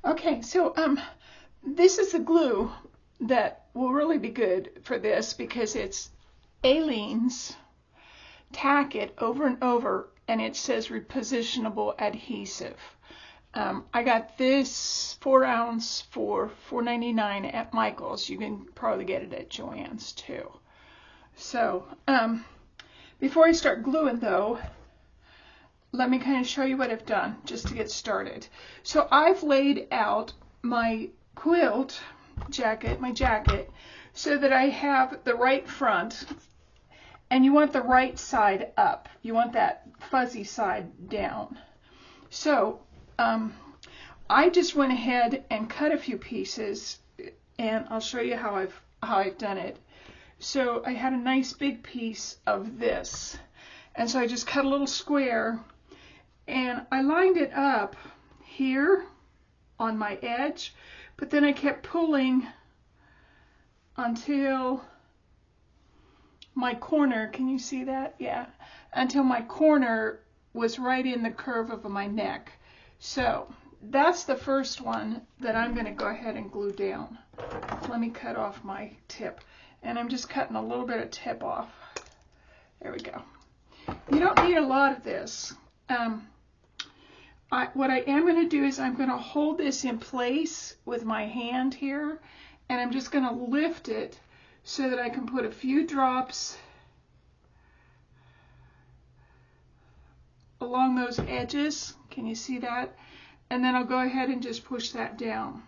Okay, so this is the glue that will really be good for this because it's Aleene's Tack-It over and over, and it says repositionable adhesive. I got this 4 ounce for $4.99 at Michael's. You can probably get it at Joann's too. So before I start gluing though, let me kind of show you what I've done just to get started. So I've laid out my quilt jacket, my jacket, so that I have the right front, and you want the right side up. You want that fuzzy side down. So I just went ahead and cut a few pieces, and I'll show you how I've done it. So I had a nice big piece of this, and so I just cut a little square, and I lined it up here on my edge, but then I kept pulling until my corner, can you see that? Yeah, until my corner was right in the curve of my neck. So that's the first one that I'm going to go ahead and glue down. Let me cut off my tip, and I'm just cutting a little bit of tip off. There we go. You don't need a lot of this. What I am going to do is I'm going to hold this in place with my hand here, and I'm just going to lift it so that I can put a few drops along those edges. Can you see that? And then I'll go ahead and just push that down.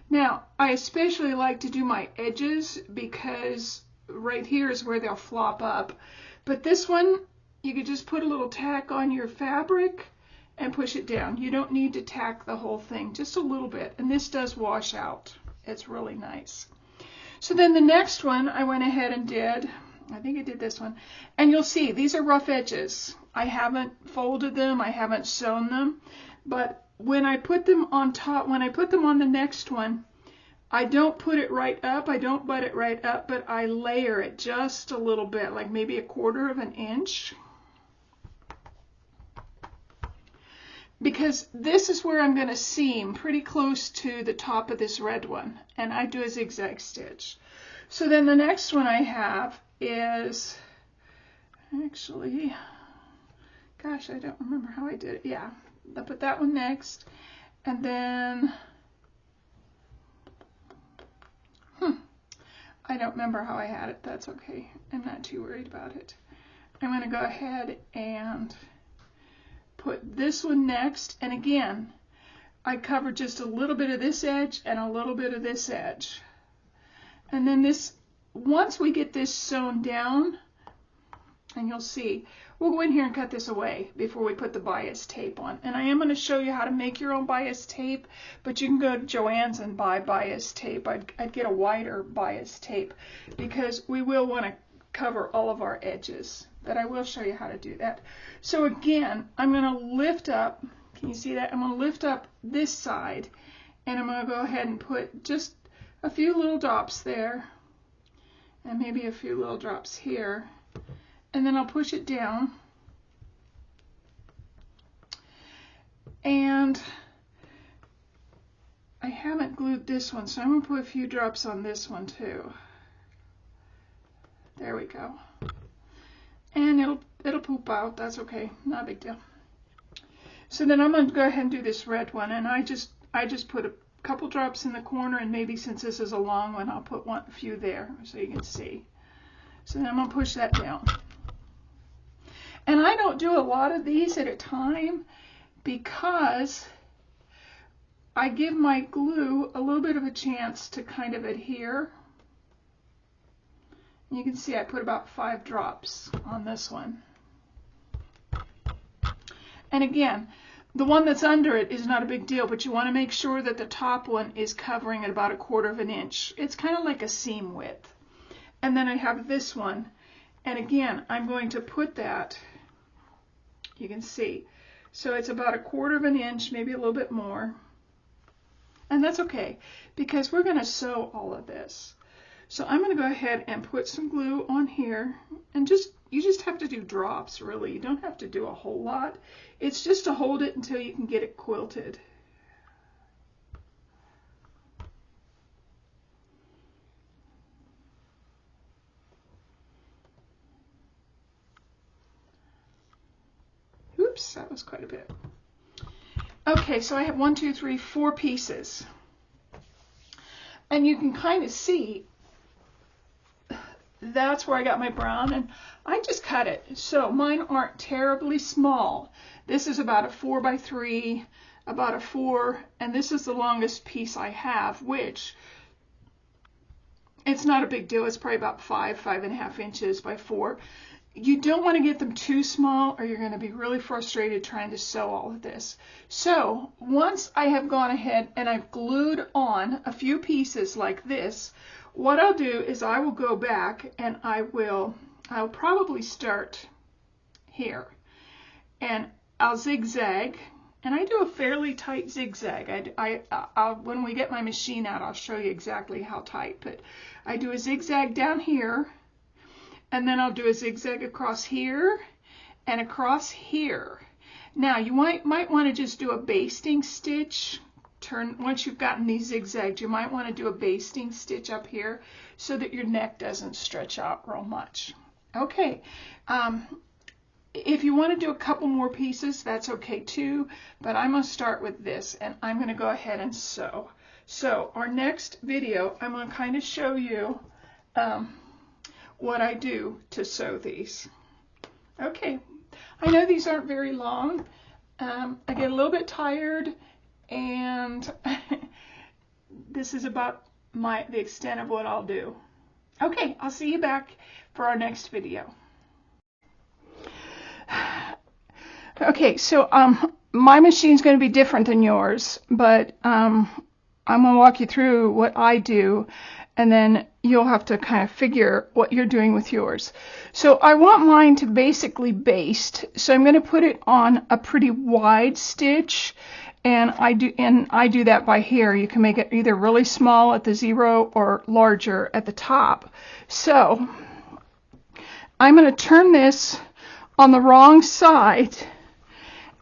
Now, I especially like to do my edges because right here is where they'll flop up. But this one, you could just put a little tack on your fabric and push it down. You don't need to tack the whole thing, just a little bit. And this does wash out. It's really nice. So then the next one I went ahead and did, I think I did this one, and you'll see these are rough edges. I haven't folded them, I haven't sewn them, but when I put them on top, when I put them on the next one, I don't put it right up, I don't butt it right up, but I layer it just a little bit, like maybe 1/4 of an inch. Because this is where I'm going to seam pretty close to the top of this red one, and I do a zigzag stitch. So then the next one I have is, actually, gosh, I don't remember how I did it. Yeah, I'll put that one next, and then, I don't remember how I had it. That's okay. I'm not too worried about it. I'm going to go ahead and put this one next, and again, I cover just a little bit of this edge and a little bit of this edge. And then this, once we get this sewn down, and you'll see, we'll go in here and cut this away before we put the bias tape on. And I am going to show you how to make your own bias tape, but you can go to Joann's and buy bias tape. I'd get a wider bias tape because we will want to cover all of our edges, but I will show you how to do that. So again, I'm going to lift up, can you see that? I'm going to lift up this side, and I'm going to go ahead and put just a few little drops there, and maybe a few little drops here, and then I'll push it down, and I haven't glued this one, so I'm going to put a few drops on this one too. There we go. And it'll poop out. That's okay. Not a big deal. So then I'm going to go ahead and do this red one, and I just put a couple drops in the corner, and maybe since this is a long one, I'll put a few there so you can see. So then I'm going to push that down. And I don't do a lot of these at a time because I give my glue a little bit of a chance to kind of adhere. You can see I put about 5 drops on this one. And again, the one that's under it is not a big deal, but you want to make sure that the top one is covering at about 1/4 of an inch. It's kind of like a seam width. And then I have this one, and again, I'm going to put that, you can see, so it's about 1/4 of an inch, maybe a little bit more. And that's okay, because we're going to sew all of this. So I'm going to go ahead and put some glue on here, and you just have to do drops, really. You don't have to do a whole lot. It's just to hold it until you can get it quilted. Oops, that was quite a bit. Okay, so I have 1, 2, 3, 4 pieces. And you can kind of see that's where I got my brown, and I just cut it. So mine aren't terribly small. This is about a 4 by 3, about a 4, and this is the longest piece I have, which it's not a big deal. It's probably about 5.5 inches by 4. You don't want to get them too small or you're going to be really frustrated trying to sew all of this. So once I have gone ahead and I've glued on a few pieces like this, what I'll do is I will go back and I'll probably start here and I'll zigzag, and I do a fairly tight zigzag. I'll when we get my machine out, I'll show you exactly how tight, but I do a zigzag down here, and then I'll do a zigzag across here and across here. Now you might want to just do a basting stitch. Once you've gotten these zigzags, you might want to do a basting stitch up here so that your neck doesn't stretch out real much. Okay, if you want to do a couple more pieces, that's okay too, but I'm going to start with this, and I'm going to go ahead and sew. So our next video, I'm going to kind of show you what I do to sew these. Okay, I know these aren't very long. I get a little bit tired, and this is about the extent of what I'll do. Okay, I'll see you back for our next video. Okay, so my machine's going to be different than yours, but I'm going to walk you through what I do, and then you'll have to kind of figure what you're doing with yours. So I want mine to basically baste, so I'm going to put it on a pretty wide stitch, and I do that by here. You can make it either really small at the 0 or larger at the top. So I'm going to turn this on the wrong side,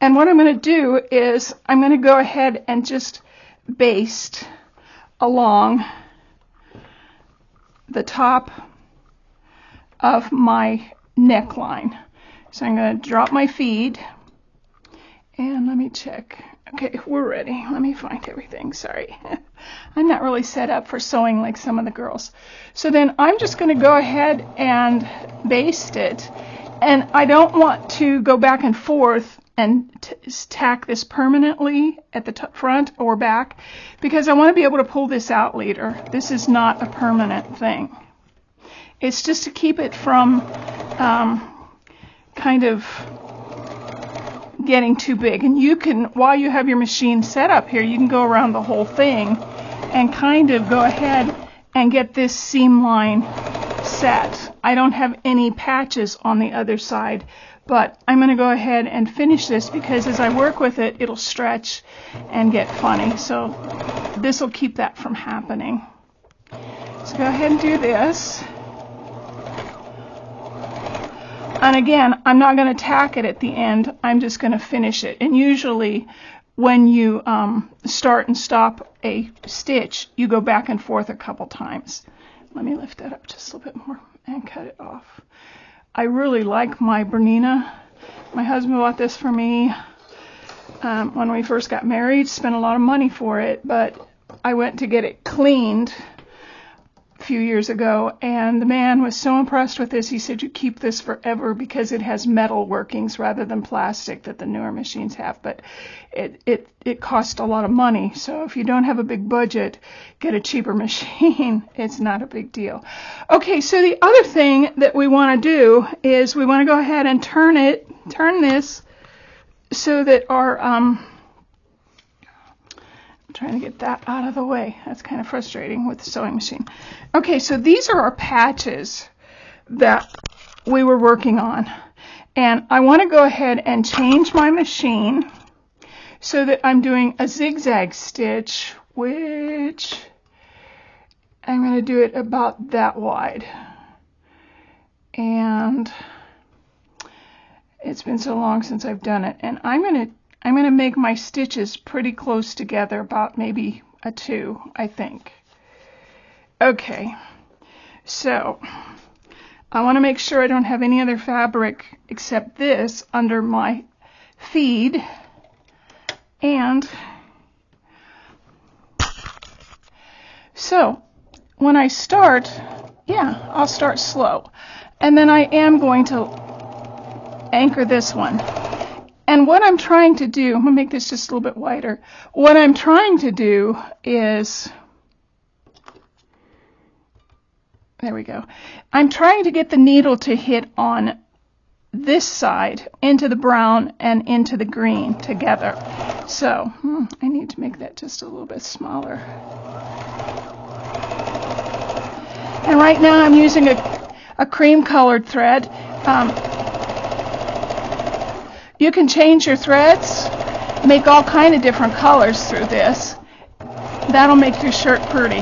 and what I'm going to do is I'm going to go ahead and just baste along the top of my neckline. So I'm going to drop my feed, and let me check. Okay, we're ready. Let me find everything. Sorry. I'm not really set up for sewing like some of the girls. So then I'm just going to go ahead and baste it, and I don't want to go back and forth and tack this permanently at the front or back, because I want to be able to pull this out later. This is not a permanent thing. It's just to keep it from kind of getting too big. And you can, while you have your machine set up here, you can go around the whole thing and kind of go ahead and get this seam line set. I don't have any patches on the other side, but I'm going to go ahead and finish this because as I work with it, it'll stretch and get funny. So this will keep that from happening. So go ahead and do this. And again, I'm not going to tack it at the end. I'm just going to finish it. And usually when you start and stop a stitch, you go back and forth a couple times. Let me lift that up just a little bit more and cut it off. I really like my Bernina. My husband bought this for me when we first got married. Spent a lot of money for it, but I went to get it cleaned a few years ago, and the man was so impressed with this. He said, "You keep this forever because it has metal workings rather than plastic that the newer machines have." But it cost a lot of money. So if you don't have a big budget, get a cheaper machine. It's not a big deal. Okay, so the other thing that we want to do is we want to go ahead and turn this so that our I'm trying to get that out of the way. That's kind of frustrating with the sewing machine. Okay, so these are our patches that we were working on. And I want to go ahead and change my machine so that I'm doing a zigzag stitch, which I'm going to do it about that wide. And It's been so long since I've done it, and I'm gonna make my stitches pretty close together, about maybe a 2, I think. Okay, so I want to make sure I don't have any other fabric except this under my feed, and so when I start, I'll start slow, and then I am going to anchor this one. And what I'm trying to do, I'm going to make this just a little bit wider. What I'm trying to do is, there we go. I'm trying to get the needle to hit on this side into the brown and into the green together. So I need to make that just a little bit smaller. And right now I'm using a cream colored thread. You can change your threads, make all kind of different colors through this. That'll make your shirt pretty.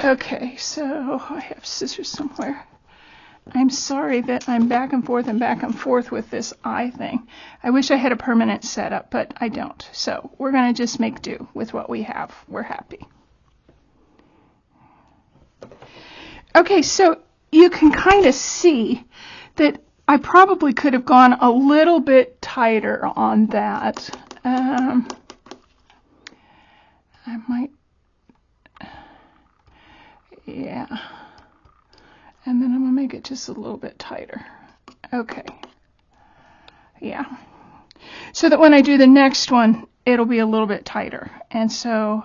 Okay, so I have scissors somewhere. I'm sorry that I'm back and forth with this eye thing. I wish I had a permanent setup, but I don't. So we're going to just make do with what we have. We're happy. Okay, so you can kind of see that I probably could have gone a little bit tighter on that. I might, yeah. And then I'm going to make it just a little bit tighter. Okay. Yeah. So that when I do the next one, it'll be a little bit tighter. And so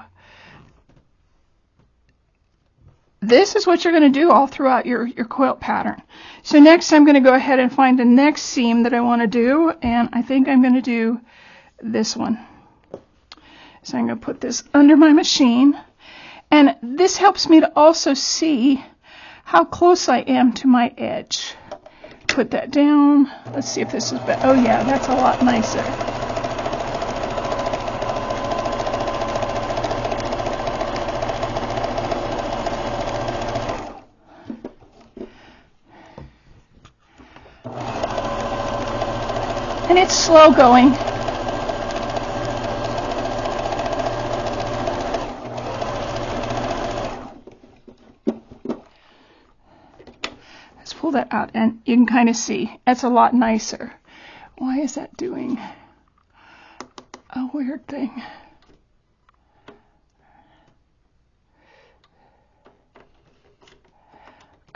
this is what you're going to do all throughout your quilt pattern. So next I'm going to go ahead and find the next seam that I want to do, and I think I'm going to do this one. So I'm going to put this under my machine, and this helps me to also see how close I am to my edge. Put that down. Let's see if this is better. Oh yeah, that's a lot nicer. And it's slow going. Let's pull that out, and you can kind of see that's a lot nicer. Why is that doing a weird thing?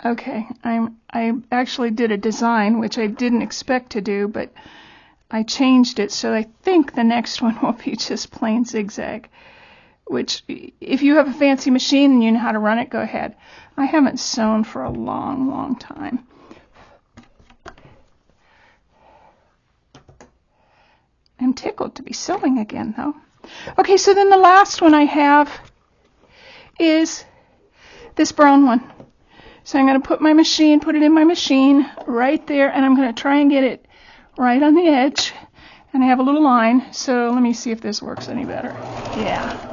Okay, I actually did a design which I didn't expect to do, but I changed it, so I think the next one will be just plain zigzag, which if you have a fancy machine and you know how to run it, go ahead. I haven't sewn for a long, long time. I'm tickled to be sewing again, though. Okay, so then the last one I have is this brown one. So I'm going to put it in my machine right there, and I'm going to try and get it right on the edge, and I have a little line, so let me see if this works any better. Yeah.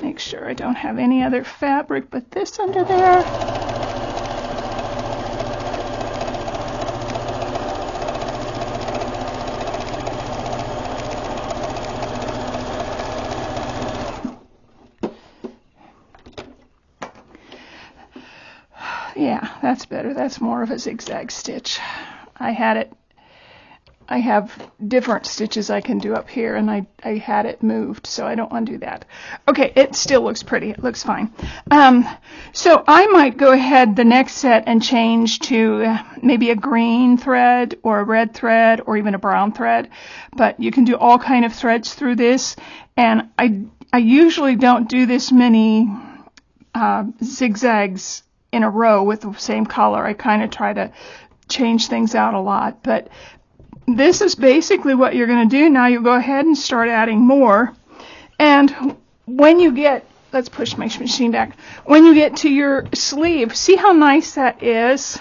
Make sure I don't have any other fabric but this under there. Yeah, that's better. That's more of a zigzag stitch. I have different stitches I can do up here, and I had it moved, so I don't want to do that. Okay, it still looks pretty. It looks fine. So I might go ahead the next set and change to maybe a green thread or a red thread or even a brown thread, but you can do all kind of threads through this, and I usually don't do this many zigzags in a row with the same color. I kind of try to change things out a lot, but this is basically what you're going to do. Now you go ahead and start adding more, and when you get, let's push my machine back, when you get to your sleeve, see how nice that is?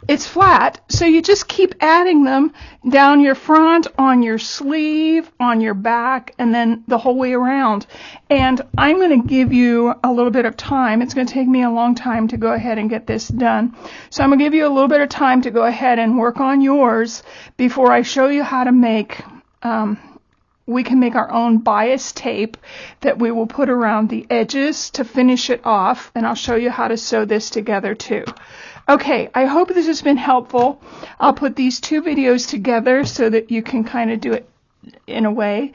it's flat, so you just keep adding them down your front, on your sleeve, on your back, and then the whole way around. And I'm going to give you a little bit of time. It's going to take me a long time to go ahead and get this done. So I'm going to give you a little bit of time to go ahead and work on yours before I show you how to make, we can make our own bias tape that we will put around the edges to finish it off. And I'll show you how to sew this together too. Okay, I hope this has been helpful. I'll put these two videos together so that you can kind of do it in a way.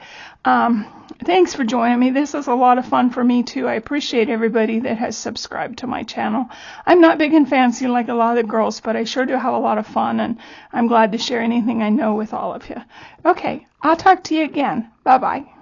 Thanks for joining me. This is a lot of fun for me too. I appreciate everybody that has subscribed to my channel. I'm not big and fancy like a lot of the girls, but I sure do have a lot of fun, and I'm glad to share anything I know with all of you. Okay, I'll talk to you again. Bye-bye.